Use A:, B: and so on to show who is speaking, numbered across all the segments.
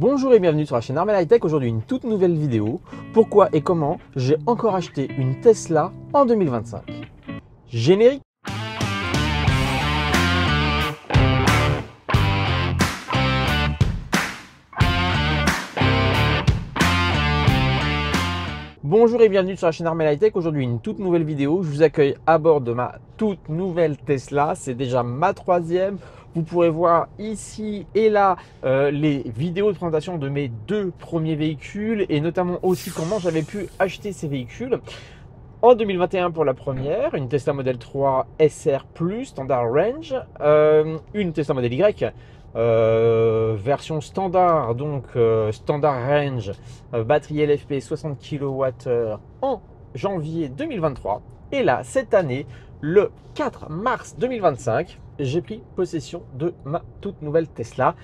A: Bonjour et bienvenue sur la chaîne Armel High Tech. Aujourd'hui une toute nouvelle vidéo. Pourquoi et comment j'ai encore acheté une Tesla en 2025. Générique. Bonjour et bienvenue sur la chaîne Armel High Tech. Aujourd'hui une toute nouvelle vidéo. Je vous accueille à bord de ma toute nouvelle Tesla. C'est déjà ma troisième. Vous pourrez voir ici et là les vidéos de présentation de mes deux premiers véhicules et notamment aussi comment j'avais pu acheter ces véhicules. En 2021 pour la première, une Tesla Model 3 SR Plus Standard Range, une Tesla Model Y version standard, donc Standard Range, batterie LFP 60 kWh en janvier 2023. Et là, cette année, le 4 mars 2025, j'ai pris possession de ma toute nouvelle Tesla.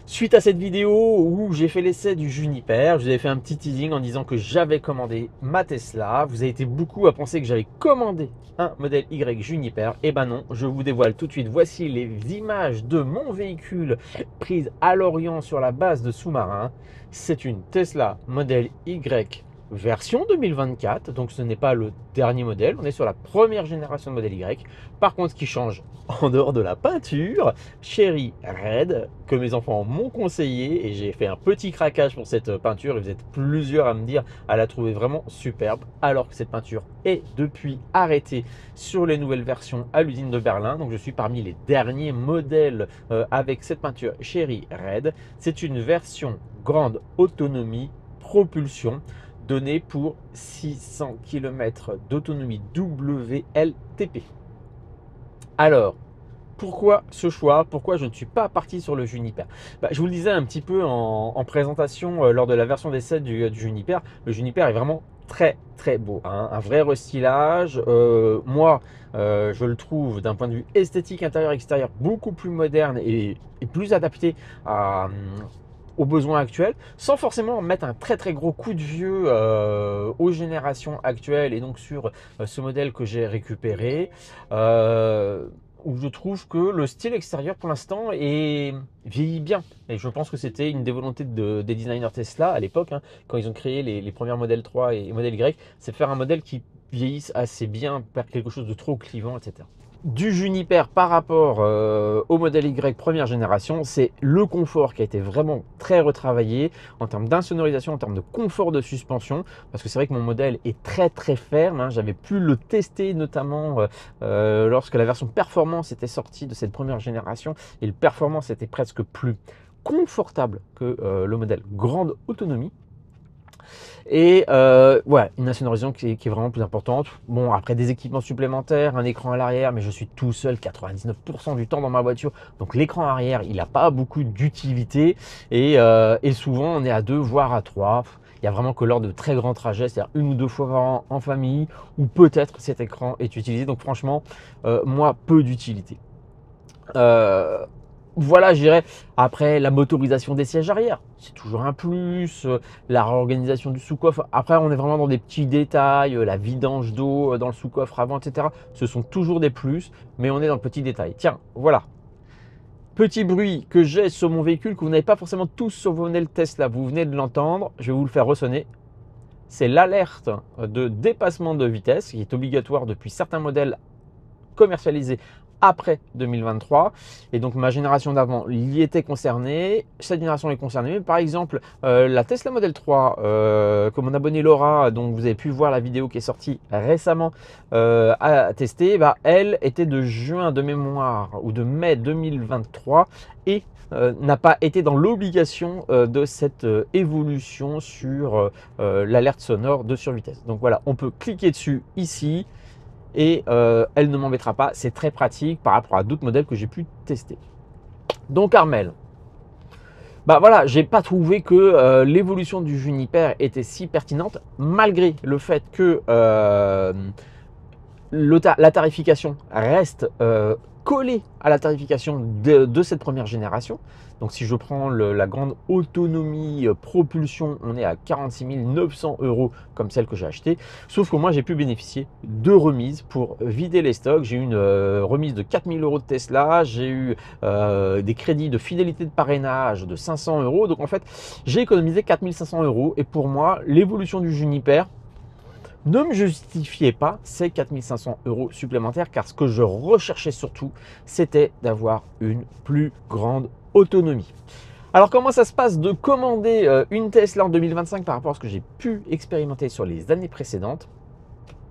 A: Suite à cette vidéo où j'ai fait l'essai du Juniper, je vous avais fait un petit teasing en disant que j'avais commandé ma Tesla. Vous avez été beaucoup à penser que j'avais commandé un modèle Y Juniper. Et ben non, je vous dévoile tout de suite. Voici les images de mon véhicule prises à Lorient sur la base de sous-marin. C'est une Tesla modèle Y version 2024, donc ce n'est pas le dernier modèle, on est sur la première génération de modèle Y. Par contre, ce qui change en dehors de la peinture, Cherry Red, que mes enfants m'ont conseillé, et j'ai fait un petit craquage pour cette peinture, et vous êtes plusieurs à me dire à la trouver vraiment superbe, alors que cette peinture est depuis arrêtée sur les nouvelles versions à l'usine de Berlin. Donc je suis parmi les derniers modèles avec cette peinture Cherry Red. C'est une version grande autonomie propulsion donné pour 600 km d'autonomie WLTP. Alors, pourquoi ce choix? Pourquoi je ne suis pas parti sur le Juniper? Je vous le disais un petit peu en présentation lors de la version d'essai du Juniper. Le Juniper est vraiment très beau, hein, un vrai restylage. Moi, je le trouve d'un point de vue esthétique intérieur-extérieur beaucoup plus moderne et plus adapté aux besoins actuels, sans forcément mettre un très gros coup de vieux aux générations actuelles et donc sur ce modèle que j'ai récupéré, où je trouve que le style extérieur pour l'instant vieillit bien. Et je pense que c'était une des volontés des designers Tesla à l'époque, hein, quand ils ont créé les premiers modèles 3 et modèle Y, c'est faire un modèle qui vieillisse assez bien, pas quelque chose de trop clivant, etc. Du Juniper par rapport au modèle Y première génération, c'est le confort qui a été vraiment très retravaillé en termes d'insonorisation, en termes de confort de suspension, parce que c'est vrai que mon modèle est très ferme, hein. J'avais pu le tester notamment lorsque la version performance était sortie de cette première génération, et le performance était presque plus confortable que le modèle grande autonomie. Et ouais, une insonorisation qui est vraiment plus importante. Bon, après des équipements supplémentaires, un écran à l'arrière, mais je suis tout seul 99% du temps dans ma voiture. Donc l'écran arrière, il n'a pas beaucoup d'utilité. Et souvent, on est à 2, voire à 3. Il n'y a vraiment que lors de très grands trajets, c'est-à-dire 1 ou 2 fois par an en famille, où peut-être cet écran est utilisé. Donc franchement, moi, peu d'utilité. Voilà, je dirais. Après, la motorisation des sièges arrière, c'est toujours un plus. La réorganisation du sous-coffre. Après, on est vraiment dans des petits détails. La vidange d'eau dans le sous-coffre avant, etc. Ce sont toujours des plus, mais on est dans le petit détail. Tiens, voilà. Petit bruit que j'ai sur mon véhicule, que vous n'avez pas forcément tous sur vos modèles Tesla. Vous venez de l'entendre. Je vais vous le faire ressonner. C'est l'alerte de dépassement de vitesse qui est obligatoire depuis certains modèles commercialisés après 2023, et donc ma génération d'avant y était concernée, cette génération est concernée. Mais par exemple la Tesla Model 3 que mon abonné Laura, dont vous avez pu voir la vidéo qui est sortie récemment, a testé, elle était de juin de mémoire ou de mai 2023 et n'a pas été dans l'obligation de cette évolution sur l'alerte sonore de survitesse. Donc voilà, on peut cliquer dessus ici et elle ne m'embêtera pas. C'est très pratique par rapport à d'autres modèles que j'ai pu tester. Donc Armel, voilà, j'ai pas trouvé que l'évolution du Juniper était si pertinente, malgré le fait que la tarification reste collé à la tarification de cette première génération. Donc si je prends la grande autonomie propulsion, on est à 46 900 € comme celle que j'ai achetée. Sauf que moi, j'ai pu bénéficier de remises pour vider les stocks. J'ai eu une remise de 4000 € de Tesla. J'ai eu des crédits de fidélité de parrainage de 500 €. Donc en fait, j'ai économisé 4500 €. Et pour moi, l'évolution du Juniper ne me justifiait pas ces 4500 € supplémentaires, car ce que je recherchais surtout, c'était d'avoir une plus grande autonomie. Alors comment ça se passe de commander une Tesla en 2025 par rapport à ce que j'ai pu expérimenter sur les années précédentes?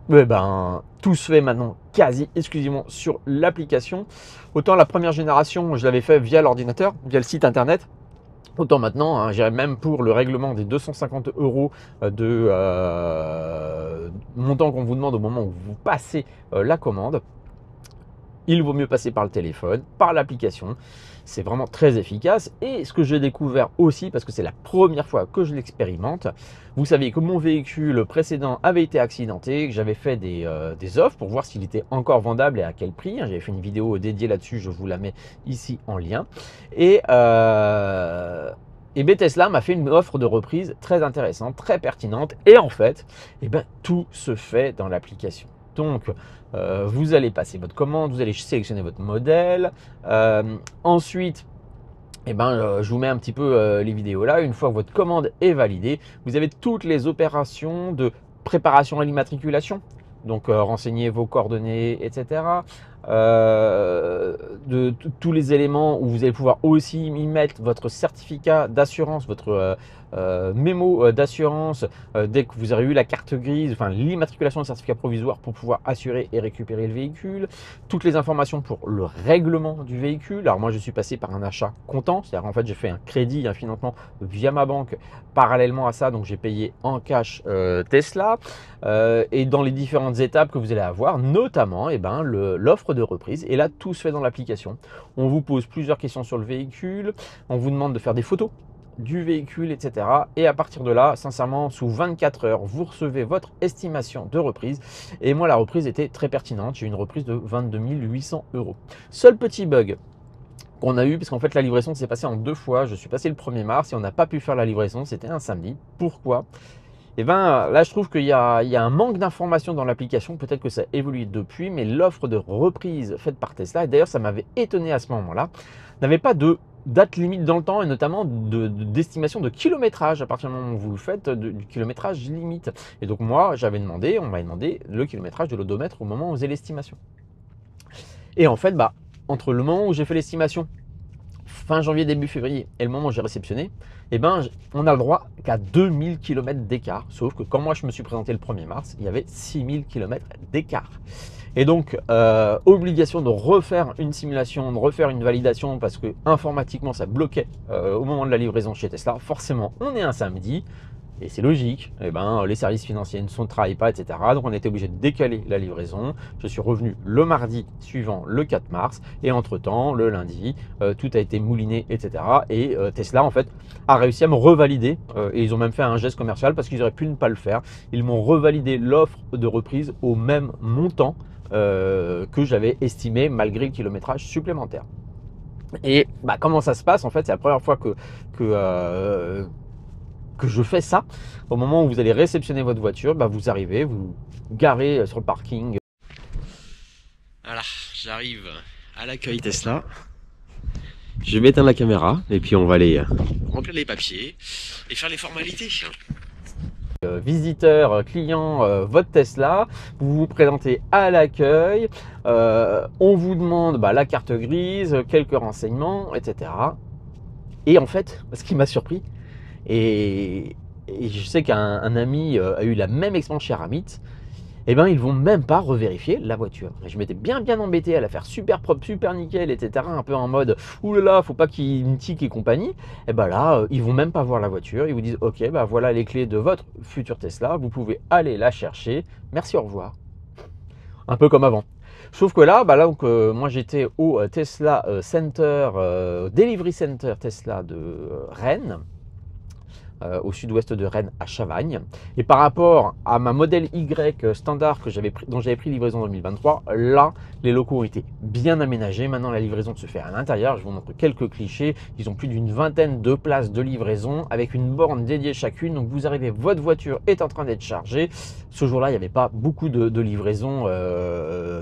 A: Tout se fait maintenant quasi exclusivement sur l'application. Autant la première génération, je l'avais fait via l'ordinateur, via le site internet. Autant maintenant, hein, j'irais même pour le règlement des 250 € de montant qu'on vous demande au moment où vous passez la commande. Il vaut mieux passer par le téléphone, par l'application. C'est vraiment très efficace. Et ce que j'ai découvert aussi, parce que c'est la première fois que je l'expérimente, vous savez que mon véhicule précédent avait été accidenté, que j'avais fait des offres pour voir s'il était encore vendable et à quel prix. J'avais fait une vidéo dédiée là-dessus, je vous la mets ici en lien. Et Tesla m'a fait une offre de reprise très intéressante, très pertinente. Et en fait, tout se fait dans l'application. Donc, vous allez passer votre commande, vous allez sélectionner votre modèle. Ensuite, je vous mets un petit peu les vidéos là. Une fois que votre commande est validée, vous avez toutes les opérations de préparation à l'immatriculation. Donc, renseignez vos coordonnées, etc. Tous les éléments où vous allez pouvoir aussi y mettre votre certificat d'assurance, votre mémo d'assurance dès que vous aurez eu la carte grise, enfin l'immatriculation de certificat provisoire pour pouvoir assurer et récupérer le véhicule. Toutes les informations pour le règlement du véhicule. Alors moi, je suis passé par un achat comptant, c'est-à-dire en fait j'ai fait un crédit, un financement via ma banque parallèlement à ça, donc j'ai payé en cash Tesla. Et dans les différentes étapes que vous allez avoir, notamment l'offre de reprise. Et là, tout se fait dans l'application. On vous pose plusieurs questions sur le véhicule, on vous demande de faire des photos du véhicule, etc. Et à partir de là, sincèrement, sous 24 heures, vous recevez votre estimation de reprise. Et moi, la reprise était très pertinente. J'ai eu une reprise de 22 800 €. Seul petit bug qu'on a eu, parce qu'en fait, la livraison s'est passée en 2 fois. Je suis passé le 1er mars et on n'a pas pu faire la livraison. C'était un samedi. Pourquoi ? Là, je trouve qu'il y a un manque d'informations dans l'application. Peut-être que ça a évolué depuis, mais l'offre de reprise faite par Tesla, et d'ailleurs, ça m'avait étonné à ce moment-là, n'avait pas de date limite dans le temps et notamment d'estimation de kilométrage à partir du moment où vous le faites, du kilométrage limite. Et donc, moi, on m'avait demandé le kilométrage de l'odomètre au moment où on faisait l'estimation. Et en fait, entre le moment où j'ai fait l'estimation, fin janvier, début février, et le moment où j'ai réceptionné, on a le droit qu'à 2000 km d'écart. Sauf que quand moi je me suis présenté le 1er mars, il y avait 6000 km d'écart. Et donc, obligation de refaire une simulation, de refaire une validation parce que informatiquement ça bloquait au moment de la livraison chez Tesla. Forcément, on est un samedi. Et c'est logique, les services financiers ne travaillent pas, etc. Donc on a été obligé de décaler la livraison. Je suis revenu le mardi suivant, le 4 mars. Et entre-temps, le lundi, tout a été mouliné, etc. Et Tesla, en fait, a réussi à me revalider. Et ils ont même fait un geste commercial parce qu'ils auraient pu ne pas le faire. Ils m'ont revalidé l'offre de reprise au même montant que j'avais estimé malgré le kilométrage supplémentaire. Et comment ça se passe? En fait, c'est la première fois que je fais ça. Au moment où vous allez réceptionner votre voiture, vous arrivez, vous garez sur le parking. Voilà, j'arrive à l'accueil Tesla. Je vais éteindre la caméra et puis on va aller remplir les papiers et faire les formalités. Visiteur, client, votre Tesla, vous vous présentez à l'accueil, on vous demande la carte grise, quelques renseignements, etc. Et en fait, ce qui m'a surpris, et je sais qu'un ami a eu la même expérience chez Aramit, ils vont même pas revérifier la voiture. Et je m'étais bien embêté à la faire super propre, super nickel, etc. Un peu en mode oulala, faut pas qu'il me tique et compagnie. Et là, ils vont même pas voir la voiture. Ils vous disent ok, voilà les clés de votre future Tesla. Vous pouvez aller la chercher. Merci, au revoir. Un peu comme avant. Sauf que là, moi j'étais au Tesla Center, Delivery Center Tesla de Rennes. au sud-ouest de Rennes à Chavagne. Et par rapport à ma modèle Y standard dont j'avais pris livraison en 2023, là, les locaux ont été bien aménagés. Maintenant, la livraison se fait à l'intérieur. Je vous montre quelques clichés. Ils ont plus d'une vingtaine de places de livraison avec une borne dédiée chacune. Donc, vous arrivez, votre voiture est en train d'être chargée. Ce jour-là, il n'y avait pas beaucoup de livraison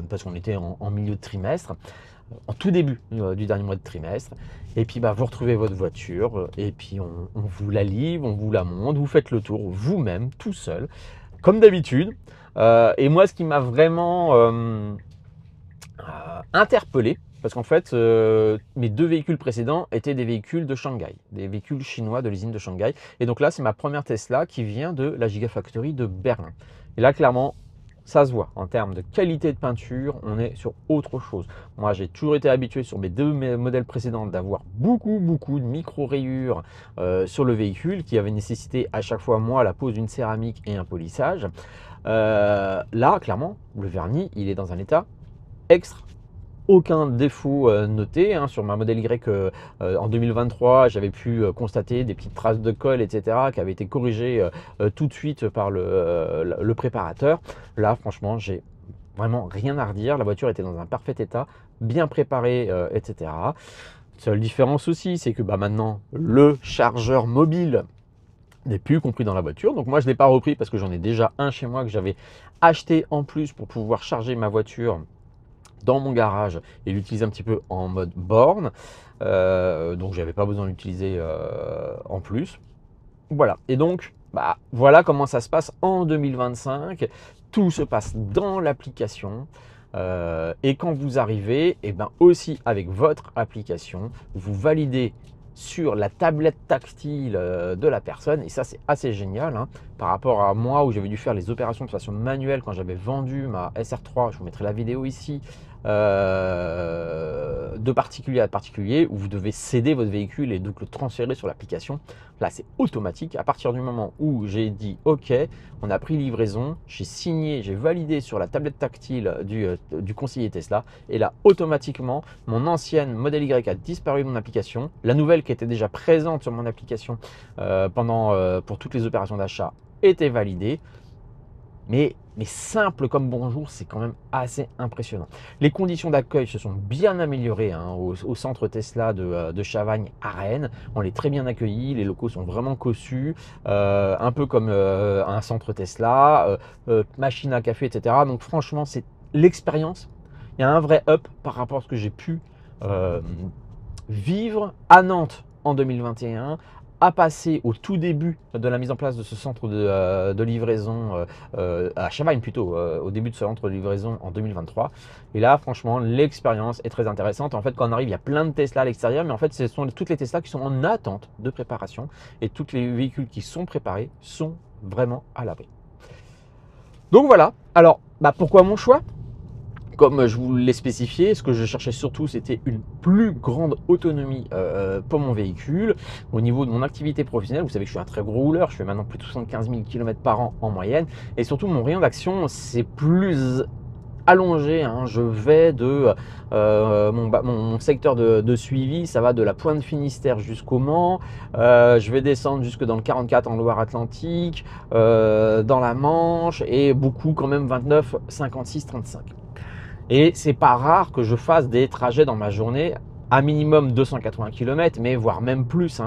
A: parce qu'on était en milieu de trimestre, en tout début du dernier mois de trimestre. Et puis vous retrouvez votre voiture et puis on vous la livre, on vous la monte, vous faites le tour vous-même, tout seul, comme d'habitude. Et moi, ce qui m'a vraiment interpellé, parce qu'en fait, mes 2 véhicules précédents étaient des véhicules de Shanghai, des véhicules chinois de l'usine de Shanghai. Et donc là, c'est ma première Tesla qui vient de la Gigafactory de Berlin. Et là, clairement, ça se voit en termes de qualité de peinture, on est sur autre chose. Moi, j'ai toujours été habitué sur mes 2 modèles précédents d'avoir beaucoup de micro-rayures sur le véhicule qui avaient nécessité à chaque fois, moi, la pose d'une céramique et un polissage. Là, clairement, le vernis, il est dans un état extra. Aucun défaut noté sur ma modèle Y en 2023, j'avais pu constater des petites traces de colle, etc., qui avaient été corrigées tout de suite par le préparateur. Là, franchement, j'ai vraiment rien à redire. La voiture était dans un parfait état, bien préparée, etc. Seule différence aussi, c'est que maintenant, le chargeur mobile n'est plus compris dans la voiture. Donc moi, je ne l'ai pas repris parce que j'en ai déjà un chez moi que j'avais acheté en plus pour pouvoir charger ma voiture dans mon garage et l'utiliser un petit peu en mode borne. Donc j'avais pas besoin de l'utiliser en plus. Voilà. Et donc voilà comment ça se passe en 2025. Tout se passe dans l'application. Et quand vous arrivez, et aussi avec votre application, vous validez sur la tablette tactile de la personne. Et ça, c'est assez génial par rapport à moi où j'avais dû faire les opérations de façon manuelle quand j'avais vendu ma SR3. Je vous mettrai la vidéo ici. De particulier à particulier où vous devez céder votre véhicule et donc le transférer sur l'application. Là, c'est automatique. À partir du moment où j'ai dit OK, on a pris livraison, j'ai signé, j'ai validé sur la tablette tactile du conseiller Tesla et là, automatiquement, mon ancienne modèle Y a disparu de mon application. La nouvelle qui était déjà présente sur mon application pour toutes les opérations d'achat était validée. Mais simple comme bonjour, c'est quand même assez impressionnant. Les conditions d'accueil se sont bien améliorées au centre Tesla de Chavagne à Rennes. On est très bien accueillis, les locaux sont vraiment cossus, un peu comme un centre Tesla, machine à café, etc. Donc franchement, c'est l'expérience. Il y a un vrai up par rapport à ce que j'ai pu vivre à Nantes en 2021, à passer au tout début de la mise en place de ce centre de livraison à Chavagne plutôt, au début de ce centre de livraison en 2023. Et là, franchement, l'expérience est très intéressante. En fait, quand on arrive, il y a plein de Tesla à l'extérieur, mais en fait, ce sont toutes les Tesla qui sont en attente de préparation et tous les véhicules qui sont préparés sont vraiment à l'abri. Donc voilà. Alors, pourquoi mon choix ? Comme je vous l'ai spécifié, ce que je cherchais surtout, c'était une plus grande autonomie pour mon véhicule. Au niveau de mon activité professionnelle, vous savez que je suis un très gros rouleur, je fais maintenant plus de 75 000 km par an en moyenne. Et surtout, mon rayon d'action, c'est plus allongé. Je vais de mon secteur de suivi, ça va de la Pointe Finistère jusqu'au Mans. Je vais descendre jusque dans le 44 en Loire-Atlantique, dans la Manche et beaucoup quand même 29, 56, 35. Et c'est pas rare que je fasse des trajets dans ma journée à minimum 280 km, mais voire même plus,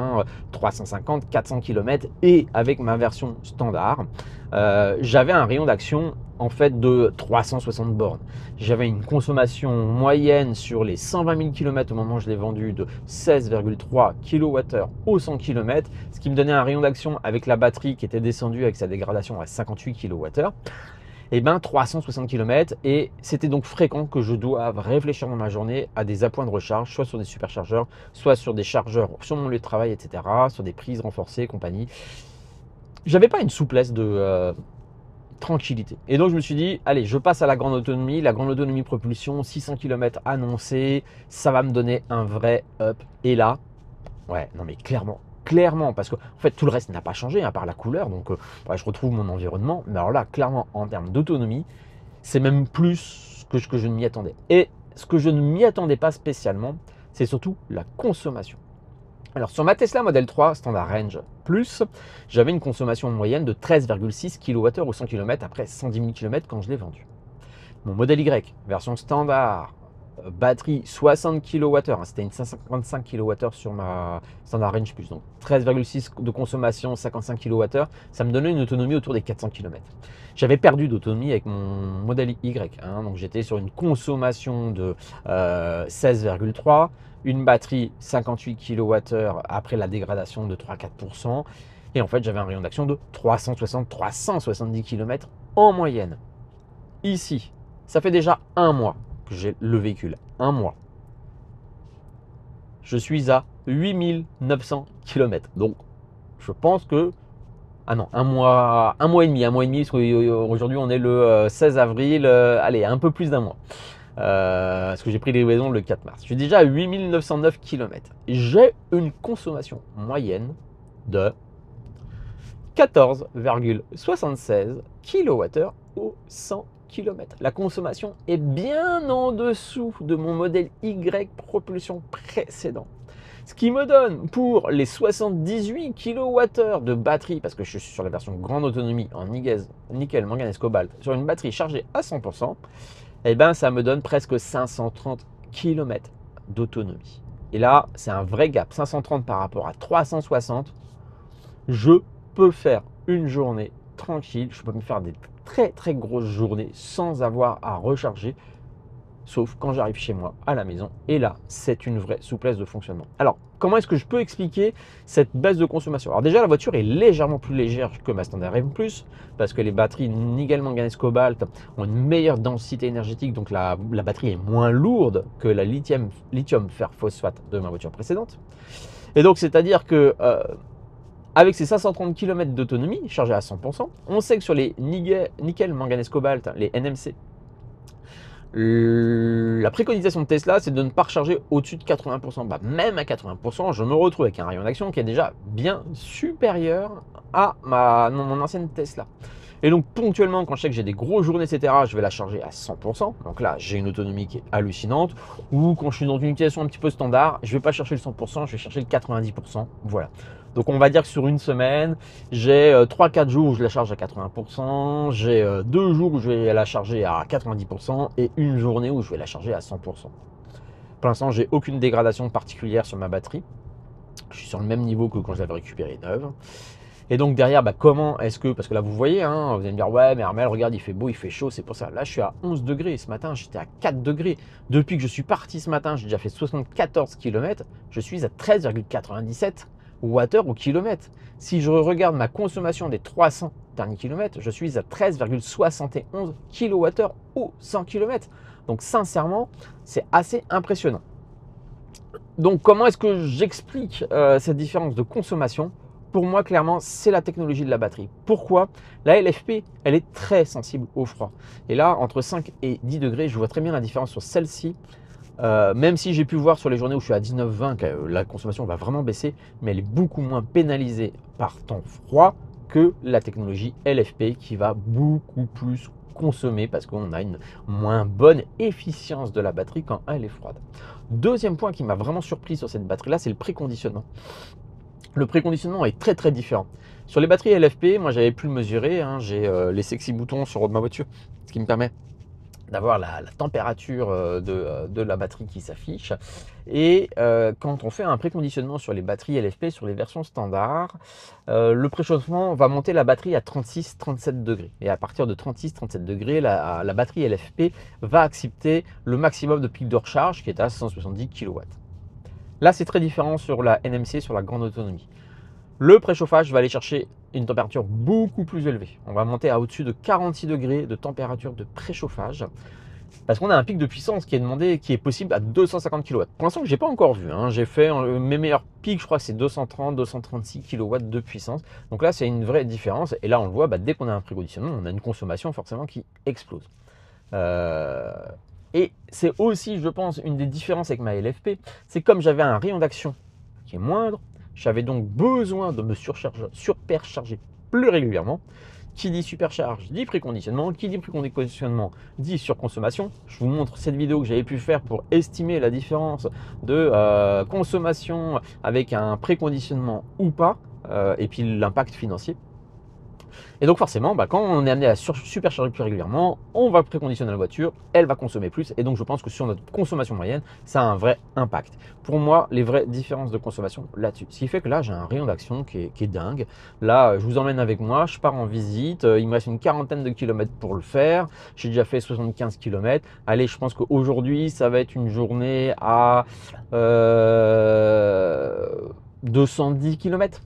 A: 350, 400 km. Et avec ma version standard, j'avais un rayon d'action en fait de 360 bornes. J'avais une consommation moyenne sur les 120 000 km au moment où je l'ai vendu de 16,3 kWh au 100 km, ce qui me donnait un rayon d'action avec la batterie qui était descendue avec sa dégradation à 58 kWh. 360 km, et c'était donc fréquent que je doive réfléchir dans ma journée à des appoints de recharge, soit sur des superchargeurs, soit sur des chargeurs sur mon lieu de travail, etc., sur des prises renforcées, compagnie. J'avais pas une souplesse de tranquillité. Et donc je me suis dit, allez, je passe à la grande autonomie propulsion, 600 km annoncé, ça va me donner un vrai up. Et là, ouais, non mais clairement, parce que en fait tout le reste n'a pas changé à part la couleur, donc je retrouve mon environnement, mais alors là clairement en termes d'autonomie c'est même plus que ce que je ne m'y attendais. Et ce que je ne m'y attendais pas spécialement, c'est surtout la consommation. Alors sur ma Tesla Model 3 Standard Range Plus, j'avais une consommation moyenne de 13,6 kWh au 100 km après 110 000 km quand je l'ai vendu. Mon modèle Y, version standard, batterie 60 kWh, c'était une 555 kWh sur ma Standard Range Plus, donc 13,6 de consommation, 55 kWh, ça me donnait une autonomie autour des 400 km. J'avais perdu d'autonomie avec mon modèle Y, hein, donc j'étais sur une consommation de 16,3, une batterie 58 kWh après la dégradation de 3-4%, et en fait j'avais un rayon d'action de 360-370 km en moyenne. Ici, ça fait déjà un mois que j'ai le véhicule. Un mois. Je suis à 8900 km. Donc, je pense que... Ah non, un mois et demi, parce qu'aujourd'hui on est le 16 avril, allez, un peu plus d'un mois. Parce que j'ai pris les livraisons le 4 mars. Je suis déjà à 8909 km. J'ai une consommation moyenne de 14,76 kWh au 100 km. La consommation est bien en dessous de mon modèle Y propulsion précédent. Ce qui me donne pour les 78 kWh de batterie, parce que je suis sur la version grande autonomie en nickel, manganèse, cobalt, sur une batterie chargée à 100%, eh ben, ça me donne presque 530 km d'autonomie. Et là, c'est un vrai gap. 530 par rapport à 360, je peux faire une journée tranquille, je peux me faire des très grosses journées sans avoir à recharger, sauf quand j'arrive chez moi à la maison, et là c'est une vraie souplesse de fonctionnement. Alors comment est-ce que je peux expliquer cette baisse de consommation? Alors déjà, la voiture est légèrement plus légère que ma Standard M+, parce que les batteries nickel manganèse cobalt ont une meilleure densité énergétique, donc la batterie est moins lourde que la lithium fer phosphate de ma voiture précédente. Et donc c'est à dire que avec ces 530 km d'autonomie chargée à 100%, on sait que sur les nickel, manganèse, cobalt, les NMC, la préconisation de Tesla, c'est de ne pas recharger au-dessus de 80%. Bah, même à 80%, je me retrouve avec un rayon d'action qui est déjà bien supérieur à mon ancienne Tesla. Et donc ponctuellement, quand je sais que j'ai des grosses journées, etc., je vais la charger à 100%. Donc là, j'ai une autonomie qui est hallucinante. Ou quand je suis dans une utilisation un petit peu standard, je ne vais pas chercher le 100%, je vais chercher le 90%. Voilà. Donc on va dire que sur une semaine, j'ai 3-4 jours où je la charge à 80%, j'ai 2 jours où je vais la charger à 90% et une journée où je vais la charger à 100%. Pour l'instant, j'ai aucune dégradation particulière sur ma batterie. Je suis sur le même niveau que quand je l'avais récupérée neuve. Et donc derrière, bah, comment est-ce que, parce que là vous voyez, hein, vous allez me dire, ouais mais Armel, regarde, il fait beau, il fait chaud, c'est pour ça. Là je suis à 11 degrés, ce matin j'étais à 4 degrés. Depuis que je suis parti ce matin, j'ai déjà fait 74 km, je suis à 13,97 Wh au kilomètre. Si je regarde ma consommation des 300 derniers kilomètres, je suis à 13,71 kWh au 100 km. Donc sincèrement, c'est assez impressionnant. Donc comment est-ce que j'explique cette différence de consommation? Pour moi, clairement, c'est la technologie de la batterie. Pourquoi? La LFP, elle est très sensible au froid. Et là, entre 5 et 10 degrés, je vois très bien la différence sur celle-ci. Même si j'ai pu voir sur les journées où je suis à 19-20 que la consommation va vraiment baisser, mais elle est beaucoup moins pénalisée par temps froid que la technologie LFP qui va beaucoup plus consommer parce qu'on a une moins bonne efficience de la batterie quand elle est froide. Deuxième point qui m'a vraiment surpris sur cette batterie-là, c'est le préconditionnement. Le préconditionnement est très différent. Sur les batteries LFP, moi j'avais pu le mesurer, hein, j'ai les sexy boutons sur le haut de ma voiture, ce qui me permet d'avoir la température de la batterie qui s'affiche. Et quand on fait un préconditionnement sur les batteries LFP, sur les versions standards, le préchauffement va monter la batterie à 36-37 degrés. Et à partir de 36-37 degrés, la batterie LFP va accepter le maximum de pic de recharge qui est à 170 kW. Là, c'est très différent sur la NMC, sur la grande autonomie. Le préchauffage va aller chercher une température beaucoup plus élevée. On va monter à au-dessus de 46 degrés de température de préchauffage parce qu'on a un pic de puissance qui est demandé, qui est possible à 250 kW. Pour l'instant, je n'ai pas encore vu. Hein. J'ai fait mes meilleurs pics, je crois que c'est 230-236 kW de puissance. Donc là, c'est une vraie différence. Et là, on le voit, dès qu'on a un préconditionnement, on a une consommation forcément qui explose. Et c'est aussi, je pense, une des différences avec ma LFP. C'est comme j'avais un rayon d'action qui est moindre, j'avais donc besoin de me surcharger plus régulièrement. Qui dit supercharge dit préconditionnement, qui dit préconditionnement dit surconsommation. Je vous montre cette vidéo que j'avais pu faire pour estimer la différence de consommation avec un préconditionnement ou pas, et puis l'impact financier. Et donc forcément, quand on est amené à supercharger plus régulièrement, on va préconditionner la voiture, elle va consommer plus. Et donc je pense que sur notre consommation moyenne, ça a un vrai impact. Pour moi, les vraies différences de consommation là-dessus. Ce qui fait que là, j'ai un rayon d'action qui est dingue. Là, je vous emmène avec moi, je pars en visite. Il me reste une quarantaine de kilomètres pour le faire. J'ai déjà fait 75 kilomètres. Allez, je pense qu'aujourd'hui, ça va être une journée à 210 kilomètres.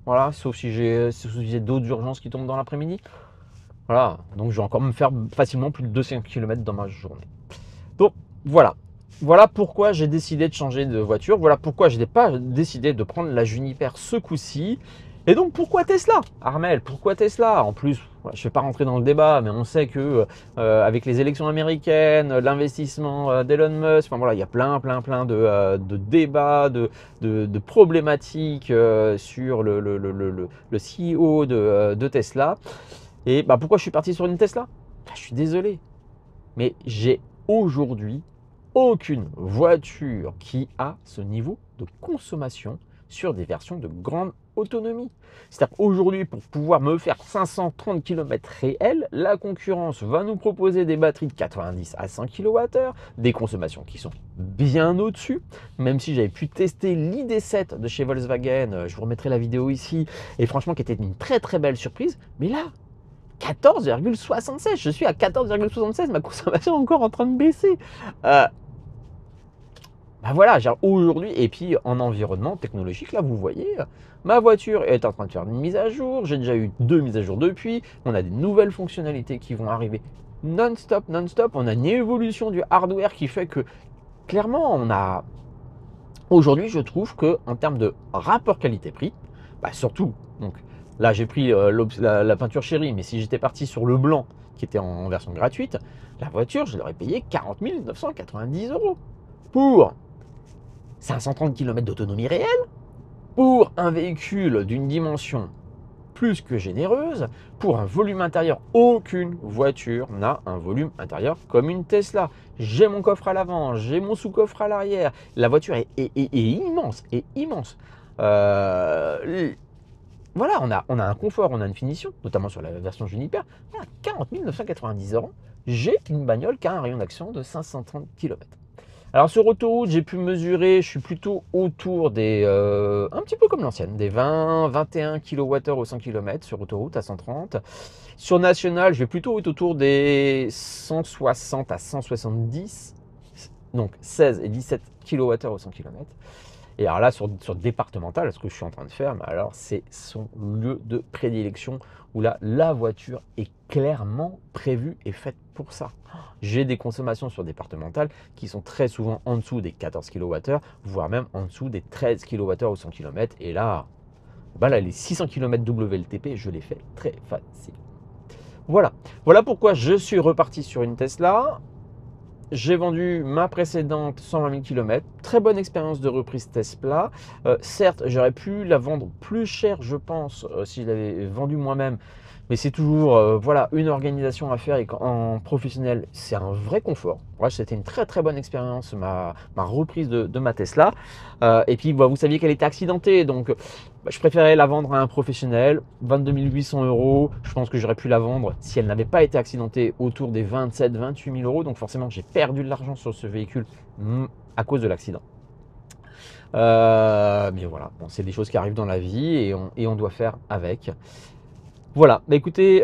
A: Voilà, sauf si j'ai d'autres urgences qui tombent dans l'après-midi. Voilà, donc je vais encore me faire facilement plus de 200 km dans ma journée. Donc voilà, voilà pourquoi j'ai décidé de changer de voiture. Voilà pourquoi je n'ai pas décidé de prendre la Juniper ce coup-ci. Et donc pourquoi Tesla, Armel? Pourquoi Tesla? En plus, je ne vais pas rentrer dans le débat, mais on sait que avec les élections américaines, l'investissement d'Elon Musk, enfin voilà, il y a plein de débats, de problématiques sur le CEO de Tesla. Et pourquoi je suis parti sur une Tesla? Je suis désolé, mais j'ai aujourd'hui aucune voiture qui a ce niveau de consommation sur des versions de grande autonomie. C'est-à-dire qu'aujourd'hui, pour pouvoir me faire 530 km réels, la concurrence va nous proposer des batteries de 90 à 100 kWh, des consommations qui sont bien au-dessus, même si j'avais pu tester l'ID7 de chez Volkswagen, je vous remettrai la vidéo ici, et franchement qui était une très belle surprise, mais là, 14,76, je suis à 14,76, ma consommation est encore en train de baisser. Voilà, aujourd'hui, et puis en environnement technologique, là vous voyez, ma voiture est en train de faire une mise à jour, j'ai déjà eu 2 mises à jour depuis, on a des nouvelles fonctionnalités qui vont arriver non-stop, on a une évolution du hardware qui fait que clairement aujourd'hui je trouve que en termes de rapport qualité-prix, surtout, donc là j'ai pris la peinture chérie, mais si j'étais parti sur le blanc qui était en version gratuite, la voiture je l'aurais payé 40 990 € pour 530 km d'autonomie réelle, pour un véhicule d'une dimension plus que généreuse, pour un volume intérieur. Aucune voiture n'a un volume intérieur comme une Tesla. J'ai mon coffre à l'avant, j'ai mon sous-coffre à l'arrière. La voiture est immense, voilà, on a un confort, on a une finition, notamment sur la version Juniper. À 40 990 €, j'ai une bagnole qui a un rayon d'action de 530 km. Alors sur autoroute, j'ai pu mesurer, je suis plutôt autour des, un petit peu comme l'ancienne, des 20-21 kWh au 100 km sur autoroute à 130. Sur national, je vais plutôt être autour des 160 à 170, donc 16 et 17 kWh au 100 km. Et alors là, sur départemental, ce que je suis en train de faire, alors c'est son lieu de prédilection où là, la voiture est clairement prévue et faite pour ça. J'ai des consommations sur départemental qui sont très souvent en dessous des 14 kWh, voire même en dessous des 13 kWh au 100 km. Et là, les 600 km WLTP, je les fais très facile. Voilà pourquoi je suis reparti sur une Tesla. J'ai vendu ma précédente 120 000 km, très bonne expérience de reprise Tesla. Certes, j'aurais pu la vendre plus cher, je pense, si je l'avais vendue moi-même. Mais c'est toujours une organisation à faire et en professionnel, c'est un vrai confort. Ouais, c'était une très bonne expérience, ma reprise de ma Tesla. Et puis, vous saviez qu'elle était accidentée, donc je préférais la vendre à un professionnel, 22 800 €. Je pense que j'aurais pu la vendre si elle n'avait pas été accidentée autour des 27-28 000 €. Donc forcément, j'ai perdu de l'argent sur ce véhicule à cause de l'accident. Mais voilà, c'est des choses qui arrivent dans la vie et on doit faire avec. Voilà, écoutez,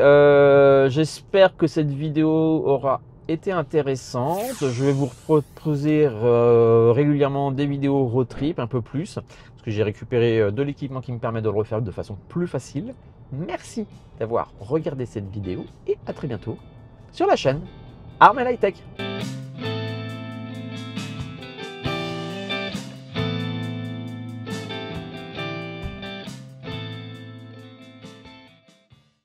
A: j'espère que cette vidéo aura été intéressante. Je vais vous proposer régulièrement des vidéos road trip, un peu plus, parce que j'ai récupéré de l'équipement qui me permet de le refaire de façon plus facile. Merci d'avoir regardé cette vidéo et à très bientôt sur la chaîne Armel High Tech.